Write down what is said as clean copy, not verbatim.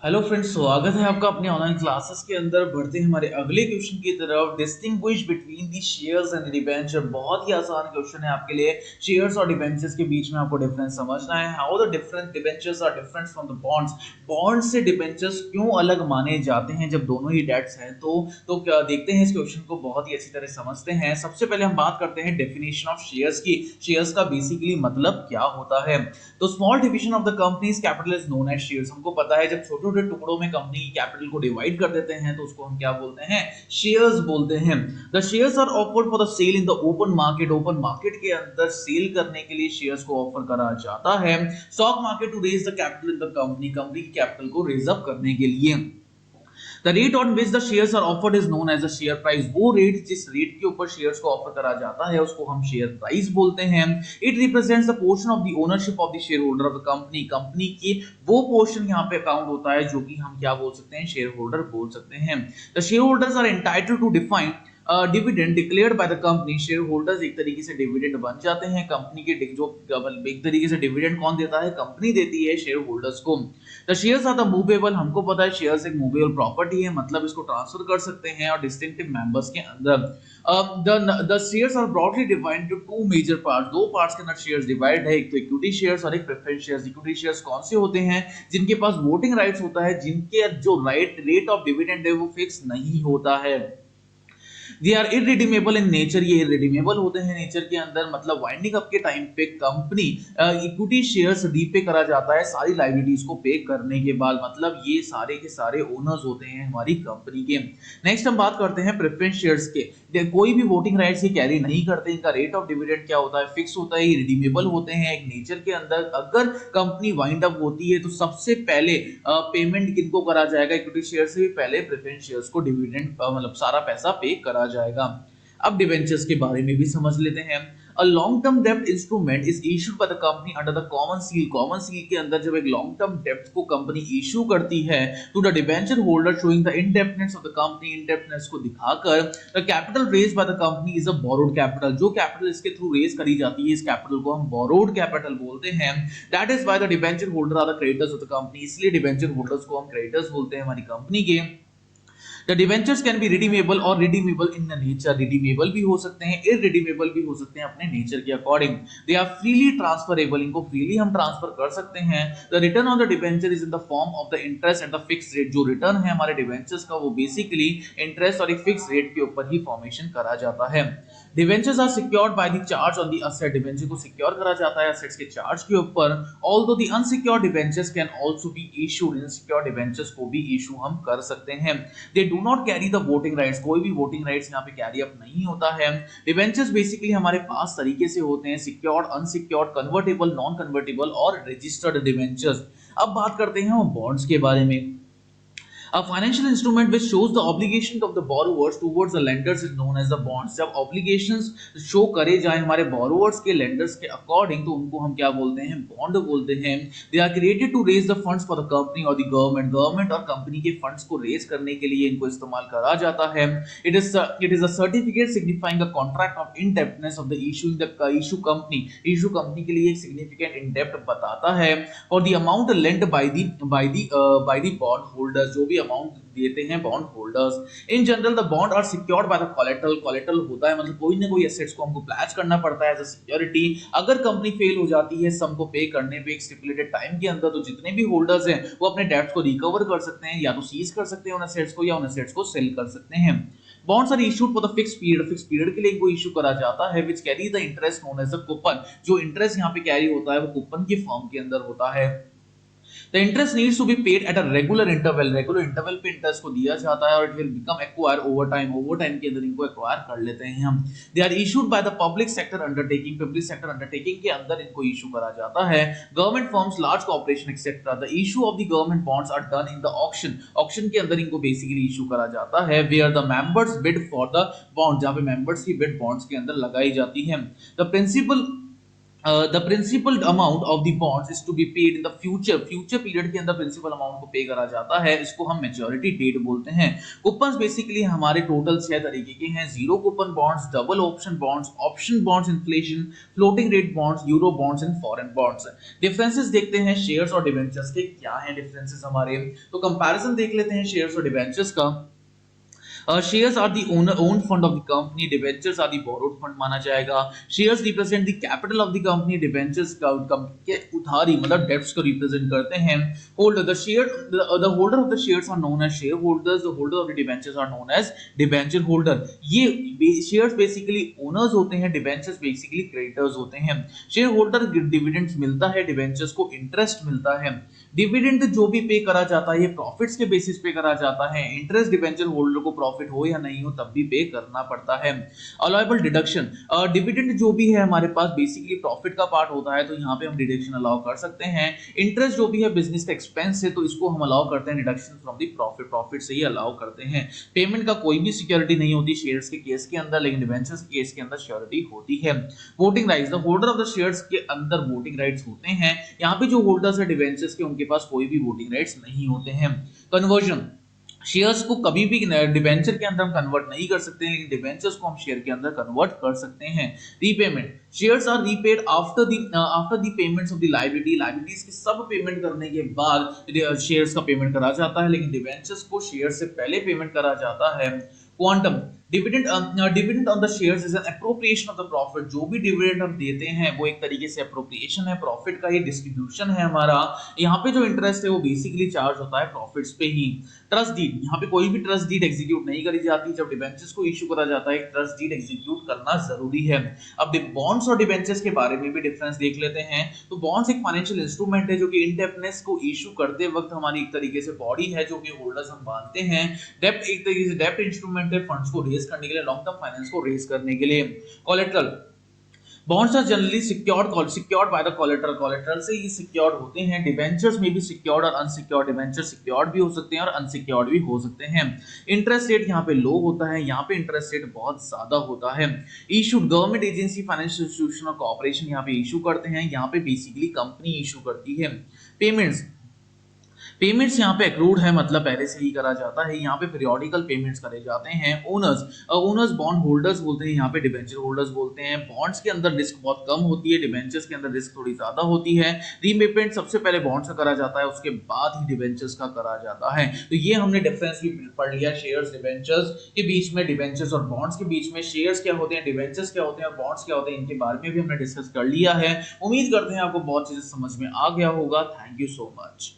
Hello friends, स्वागत है आपका अपने ऑनलाइन क्लासेस के अंदर। बढ़ते हैं हमारे अगले क्वेश्चन की तरफ। Distinguish between the shares and debenture. बहुत ही आसान क्वेश्चन है आपके लिए। शेयर्स और डिबेंचर्स के बीच में आपको डिफरेंस समझना है। How the different debentures are different from the bonds. Bonds से डिबेंचर्स क्यों अलग माने जाते हैं जब दोनों ही डेट्स हैं। तो क्या देखते हैं इस क्वेश्चन को, बहुत ही अच्छी तरह समझते हैं। सबसे पहले हम बात करते हैं डेफिनेशन ऑफ शेयर्स की। शेयर्स का बेसिकली मतलब क्या होता है। तो small division of the company's capital is known as shares. हमको पता है जब छोटे छोटे टुकड़ों में कंपनी की कैपिटल को डिवाइड कर देते हैं तो उसको हम क्या बोलते हैं, शेयर्स बोलते हैं। The shares are offered for the sale in the open market. Open market के अंदर सेल करने के लिए शेयर्स को ऑफर करा जाता है। Stock market to raise the capital in the company. Company की कैपिटल को रेज अप करने के लिए। The rate on which the shares are offered is known as the share price. वो रेट जिस रेट के ऊपर शेयर्स को ऑफर करा जाता है उसको हम शेयर प्राइस बोलते हैं। It represents the portion of the ownership of the share holder of the company. Company की वो पोर्शन यहाँ पे अकाउंट होता है जो कि हम क्या बोल सकते हैं, शेयर होल्डर बोल सकते हैं। The share holders are entitled to define dividend declared by the company. Share holders एक तरीके से डिविडेंड बन जाते हैं कंपनी के। जो एक तरीके से डिविडेंड कौन देता है, कंपनी देती है शेयर होल्डर्स को। The shares are the movable. हमको पता है शेयर्स एक मूवेबल प्रॉपर्टी है, मतलब इसको ट्रांसफर कर सकते हैं और डिस्टिंक्टिव मेंबर्स के अंदर। The shares are broadly divided to two major parts. दो पार्ट्स के अंदर शेयर्स डिवाइड है, एक तो इक्विटी शेयर्स और एक प्रेफरेंस शेयर्स। इक्विटी शेयर्स कौन से होते हैं, जिनके पास वोटिंग राइट्स होता है, जिनके जो रेट ऑफ डिविडेंड है वो फिक्स नहीं होता है। They are irredeemable in nature. ये इरिडीमेबल होते हैं नेचर के अंदर, मतलब वाइंडिंग अप के टाइम पे कंपनी इक्विटी शेयर्स रीपे करा जाता है सारी लायबिलिटीज को पे करने के बाद। मतलब ये सारे के सारे ओनर्स होते हैं हमारी कंपनी के। नेक्स्ट हम बात करते हैं प्रेफरेंस शेयर्स के। कोई भी वोटिंग राइट्स ये कैरी नहीं करते। इनका रेट ऑफ डिविडेंड क्या होता है, फिक्स होता है। ये रिडीमेबल होते हैं एक नेचर के अंदर। अगर कंपनी वाइंड अप होती है तो सबसे पहले पेमेंट किनको करा जाएगा, इक्विटी शेयर से भी पहले प्रेफरेंस शेयर्स को डिविडेंड मतलब सारा पैसा पे करा जाएगा। अब डिबेंचर्स के बारे में भी समझ लेते हैं। A long term debt instrument is issued by the company under the common seal। Common seal के अंदर जब एक लॉन्ग टर्म डेब्ट को कंपनी इशू करती है तो the debenture holder showing the indebtedness of the company, indebtedness को दिखाकर the capital raise by the company is a borrowed capital. जो कैपिटल इसके थ्रू रेज करी जाती है इस कैपिटल को हम बोरोड कैपिटल बोलते हैं। That is why the debenture holder are the creditors of the company. इसलिए डिबेंचर होल्डर्स को हम क्रेडिटर्स बोलते हैं हमारी कंपनी के। The debentures can be redeemable और redeemable in the nature। redeemable भी हो सकते हैं, irredeemable भी हो सकते हैं अपने नेचर के according. They are freely transferable। इनको freely हम ट्रांसफर कर सकते हैं। The return on the debenture is in the form of the interest at the fixed rate। जो रिटर्न है हमारे डिबेंचर्स का वो बेसिकली इंटरेस्ट और एक फिक्स रेट के ऊपर ही फॉर्मेशन करा जाता है। Debentures are secured by the charge on the asset. Debenture को सिक्योर करा जाता है असेट्स के चार्ज के ऊपर। Although the unsecured debentures can also be issued. Insecured debentures को भी इशू हम कर सकते हैं। They do not carry the voting rights. कोई भी वोटिंग राइट्स यहाँ पे कैरी अप नहीं होता है। डिबेंचर्स बेसिकली हमारे पास तरीके से होते हैं, secured, unsecured, convertible, non convertible और रजिस्टर्ड डिबेंचर्स। अब बात करते हैं हम बॉन्ड्स के बारे में। A financial instrument which shows the obligation of the borrowers towards the lenders is known as the bonds। जब obligations show करे जाए हमारे borrowers के lenders के according तो उनको हम क्या बोलते हैं, bond बोलते हैं। They are created to raise the funds for the company or the government। government और company के funds को raise करने के लिए इनको इस्तेमाल करा जाता है। It is a certificate signifying a contract of indebtedness of the issue company। issue company के लिए एक significant indebt बताता है for the amount lent by the bond holders। जो भी अमाउंट देते हैं bond holders. In general the bond are secured by the collateral. Collateral होता है मतलब कोई ना कोई एसेट्स को हमको प्लेज करना पड़ता है एज अ सिक्योरिटी। अगर कंपनी फेल हो जाती है सम को पे करने पे एक स्टिपुलेटेड टाइम के अंदर तो जितने भी होल्डर्स हैं वो अपने डेब्ट्स को रिकवर कर सकते हैं, या तो सीज कर सकते हैं उन एसेट्स को या उन एसेट्स को सेल कर सकते हैं। Bonds are issued for the fix period. Fix period के लिए इनको इशू करा जाता है which carry the interest known as a coupon. जो इंटरेस्ट यहाँ पे कैरी होता है वो कूपन की फॉर्म के अंदर होता है। The interest needs to be paid at a regular interval। Regular interval पे इंटरेस्ट को दिया जाता है और it will become acquire over time. Over time के अंदर इनको एक्वायर कर लेते हैं हम। They are issued by the public sector undertaking. Public sector undertaking के अंदर इनको इशू करा जाता है। Government firms, large corporation etcetera. The issue of the government bonds are done in the auction. Auction के अंदर इनको बेसिकली इशू करा जाता है where the members bid for the bond. जहां पे मेंबर्स की बिड बॉन्ड्स के अंदर लगाई जाती है। The principal the principal amount of the bonds is to be paid in the future period के अंदर प्रिंसिपल अमाउंट को पे करा जाता है, इसको हम मैच्योरिटी डेट बोलते हैं। कूपन्स बेसिकली हमारे टोटल 6 तरीके के हैं: zero coupon bonds, double option bonds, inflation, floating rate bonds, euro bonds and foreign bonds. Differences देखते हैं शेयर्स और डिबेंचर्स के, क्या हैं डिफरेंसेस हमारे, तो कंपैरिजन देख लेते हैं शेयर्स और डिबेंचर्स का। Shares are the owned fund of the company, debentures are the borrowed fund माना जाएगा। Shares represent the capital of the company, debentures के उधारी मतलब debts को represent करते हैं। The holder of the shares are known as shareholders, the holder of the debentures are known as debenture holder। ये shares basically owners होते हैं, debentures basically creditors होते हैं। Shareholder dividends मिलता है, debentures को interest मिलता है। डिविडेंड जो भी पे करा जाता है ये प्रॉफिट्स के बेसिस पे करा जाता है। इंटरेस्ट डिबेंचर होल्डर को प्रॉफिट हो या नहीं हो तब भी पे करना पड़ता है। अलाउएबल डिडक्शन, डिविडेंड जो भी है हमारे पास बेसिकली प्रॉफिट का पार्ट होता है, तो यहाँ पे हम डिडक्शन अलाउ कर सकते हैं। इंटरेस्ट जो भी है बिजनेस का एक्सपेंस है, तो इसको हम अलाउ करते हैं डिडक्शन फ्रॉम द प्रॉफिट से ही अलाउ करते हैं। पेमेंट का कोई भी सिक्योरिटी नहीं होती शेयर्स के केस के अंदर, लेकिन डिबेंचर्स के केस के अंदर सिक्योरिटी होती है। Voting rights, the holder of the shares के अंदर वोटिंग राइट्स होते हैं। यहाँ पे जो होल्डर्स है डिबेंचर्स के, उनके पास कोई भी वोटिंग राइट्स नहीं होते हैं। कन्वर्जन, शेयर्स को कभी भी डिबेंचर के अंदर हम कन्वर्ट नहीं कर सकते, लेकिन डिबेंचर्स को हम शेयर के अंदर कन्वर्ट कर सकते हैं। Repayment, shares are repaid after the payments of the liabilities की सब पेमेंट करने के बाद शेयर्स का पेमेंट करा जाता है, लेकिन डिबेंचर्स को शेयर से पहले पेमेंट करा जाता है। Quantum, dividend on the shares is an appropriation of the profit. जो भी डिविडेंड हम देते हैं वो एक तरीके से एप्रोप्रिएशन है, प्रॉफिट का ये डिस्ट्रीब्यूशन है हमारा। यहाँ पे जो इंटरेस्ट है वो बेसिकली चार्ज होता है प्रॉफिट्स पे ही। ट्रस्ट डीड, यहाँ पे कोई भी ट्रस्ट डीड एग्जीक्यूट नहीं करी जाती। जब डिबेंचर्स को इशू करा जाता है ट्रस्ट डीड एग्जीक्यूट करना जरूरी है। अब बॉन्ड्स और डिबेंचर्स के बारे में भी डिफरेंस देख लेते हैं। तो बॉन्ड्स एक फाइनेंशियल इंस्ट्रूमेंट है जो कि इंडेप्टनेस को इशू करते वक्त हमारी एक तरीके से बॉडी है जो कि होल्डर्स हम बांधते हैं। डेब्ट एक तरीके से डेब्ट इंस्ट्रूमेंट है फंड्स को रेज करने के लिए, लॉन्ग टर्म फाइनेंस को रेज करने के लिए। Collateral, bonds are generally secured by the collateral से ये सिक्योर्ड होते हैं। डिबेंचर्स में भी सिक्योर्ड और अनसिक्योर्ड डिबेंचर सिक्योर्ड भी हो सकते हैं और अनसिक्योर्ड भी हो सकते हैं। इंटरेस्ट रेट यहाँ पे लो होता है, यहाँ पे इंटरेस्ट रेट बहुत ज्यादा होता है। Issued, government agency, financial institution और कॉर्पोरेशन यहाँ पे इशू करते हैं, यहाँ पे बेसिकली कंपनी इशू करती है। पेमेंट्स यहाँ पे एक्रूड है मतलब पहले से ही करा जाता है। यहाँ पे पीरियोडिकल पेमेंट्स करे जाते हैं। ओनर्स बॉन्ड होल्डर्स बोलते हैं, यहाँ पे डिबेंचर होल्डर्स बोलते हैं। बॉन्ड्स के अंदर रिस्क बहुत कम होती है, डिबेंचर्स के अंदर रिस्क थोड़ी ज्यादा होती है। रीपेमेंट सबसे पहले बॉन्ड्स का करा जाता है, उसके बाद ही डिबेंचर्स का करा जाता है। तो ये हमने डिफरेंस भी पढ़ लिया शेयर्स डिबेंचर्स के बीच में, डिबेंचर्स और बॉन्ड्स के बीच में। शेयर्स क्या होते हैं, डिबेंचर्स क्या होते हैं और बॉन्ड्स क्या होते हैं, इनके बारे में भी हमने डिस्कस कर लिया है। उम्मीद करते हैं आपको बहुत चीजें समझ में आ गया होगा। Thank you so much.